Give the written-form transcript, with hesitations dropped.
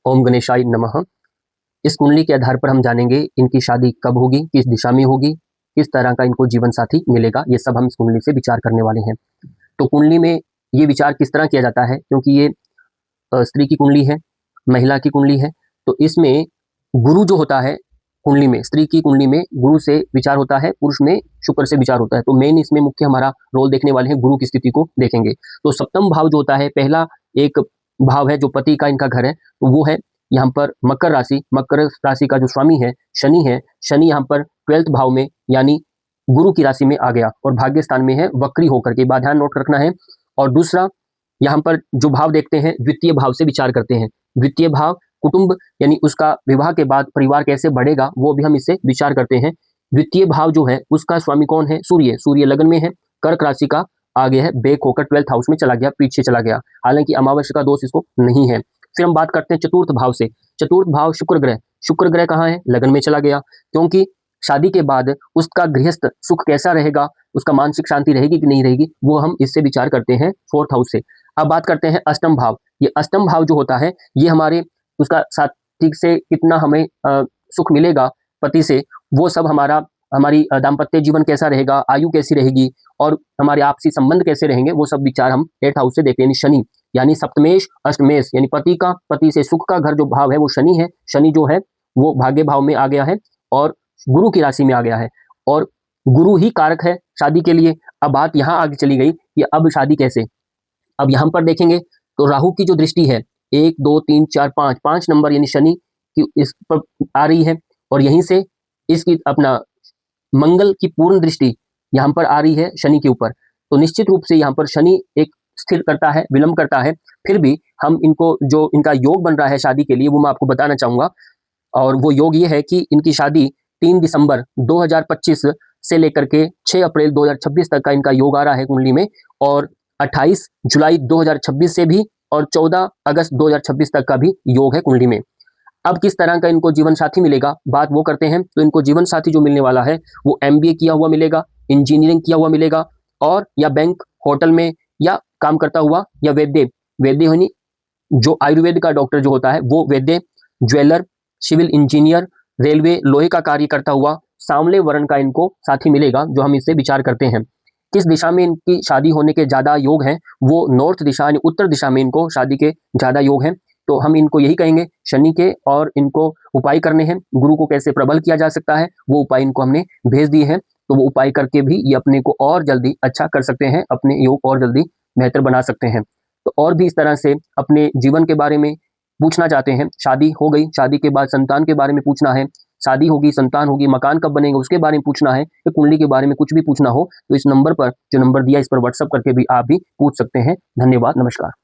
ओम गणेशाय नमः। इस कुंडली के आधार पर हम जानेंगे इनकी शादी कब होगी, किस दिशा में होगी, किस तरह का इनको जीवन साथी मिलेगा, ये सब हम इस कुंडली से विचार करने वाले हैं। तो कुंडली में ये विचार किस तरह किया जाता है, क्योंकि ये स्त्री की कुंडली है, महिला की कुंडली है, तो इसमें गुरु जो होता है कुंडली में, स्त्री की कुंडली में गुरु से विचार होता है, पुरुष में शुक्र से विचार होता है। तो मेन इसमें मुख्य हमारा रोल देखने वाले हैं, गुरु की स्थिति को देखेंगे। तो सप्तम भाव जो होता है, पहला एक भाव है जो पति का इनका घर है, तो वो है यहाँ पर मकर राशि। मकर राशि का जो स्वामी है शनि यहाँ पर 12th भाव में यानी गुरु की राशि में आ गया और भाग्य स्थान में है वक्री होकर के, बात ध्यान नोट रखना है। और दूसरा यहाँ पर जो भाव देखते हैं, द्वितीय भाव से विचार करते हैं। द्वितीय भाव कुटुंब यानी उसका विवाह के बाद परिवार कैसे बढ़ेगा, वो भी हम इससे विचार करते हैं। द्वितीय भाव जो है उसका स्वामी कौन है? सूर्य। सूर्य लगन में है, कर्क राशि का आगे है, बेक होकर 12th हाउस में चला गया, पीछे चला गया, हालांकि अमावस्या का दोष इसको नहीं है। फिर हम बात करते हैं चतुर्थ भाव से। चतुर्थ भाव शुक्र ग्रह। शुक्र ग्रह कहाँ है? लगन में चला गया, क्योंकि शादी के बाद उसका गृहस्थ सुख कैसा रहेगा, उसका मानसिक शांति रहेगी कि नहीं रहेगी, वो हम इससे विचार करते हैं 4th हाउस से। अब बात करते हैं अष्टम भाव। ये अष्टम भाव जो होता है, ये हमारे उसका साथी से कितना हमें सुख मिलेगा, पति से, वो सब हमारी दाम्पत्य जीवन कैसा रहेगा, आयु कैसी रहेगी और हमारे आपसी संबंध कैसे रहेंगे, वो सब विचार हम 8th हाउस से देखते हैं। शनि यानी सप्तमेश अष्टमेश यानी पति से सुख का घर जो भाव है वो शनि है। शनि जो है वो भाग्य भाव में आ गया है और गुरु की राशि में आ गया है और गुरु ही कारक है शादी के लिए। अब बात यहाँ आगे चली गई कि अब शादी कैसे। अब यहाँ पर देखेंगे तो राहु की जो दृष्टि है 1 2 3 4 5 नंबर यानी शनि की इस पर आ रही है और यहीं से इसकी अपना मंगल की पूर्ण दृष्टि यहाँ पर आ रही है शनि के ऊपर। तो निश्चित रूप से यहाँ पर शनि एक स्थिर करता है, विलंब करता है, फिर भी हम इनको जो इनका योग बन रहा है शादी के लिए वो मैं आपको बताना चाहूंगा। और वो योग ये है कि इनकी शादी 3 दिसंबर 2025 से लेकर के 6 अप्रैल 2026 तक का इनका योग आ रहा है कुंडली में, और 28 जुलाई 2026 से भी और 14 अगस्त 2026 तक का भी योग है कुंडली में। अब किस तरह का इनको जीवन साथी मिलेगा, बात वो करते हैं। तो इनको जीवन साथी जो मिलने वाला है वो MBA किया हुआ मिलेगा, इंजीनियरिंग किया हुआ मिलेगा, और या बैंक होटल में या काम करता हुआ, या वैद्य यानी जो आयुर्वेद का डॉक्टर जो होता है वो वैद्य, ज्वेलर, सिविल इंजीनियर, रेलवे, लोहे का कार्य करता हुआ सांवले वर्ण का इनको साथी मिलेगा, जो हम इससे विचार करते हैं। किस दिशा में इनकी शादी होने के ज्यादा योग हैं, वो नॉर्थ दिशा यानी उत्तर दिशा में इनको शादी के ज्यादा योग हैं। तो हम इनको यही कहेंगे शनि के, और इनको उपाय करने हैं। गुरु को कैसे प्रबल किया जा सकता है वो उपाय इनको हमने भेज दिए हैं, तो वो उपाय करके भी ये अपने को और जल्दी अच्छा कर सकते हैं, अपने योग और जल्दी बेहतर बना सकते हैं। तो और भी इस तरह से अपने जीवन के बारे में पूछना चाहते हैं, शादी हो गई, शादी के बाद संतान के बारे में पूछना है, शादी होगी, संतान होगी, मकान कब बनेगा उसके बारे में पूछना है, या कुंडली के बारे में कुछ भी पूछना हो, तो इस नंबर पर जो नंबर दिया इस पर व्हाट्सएप करके भी आप भी पूछ सकते हैं। धन्यवाद, नमस्कार।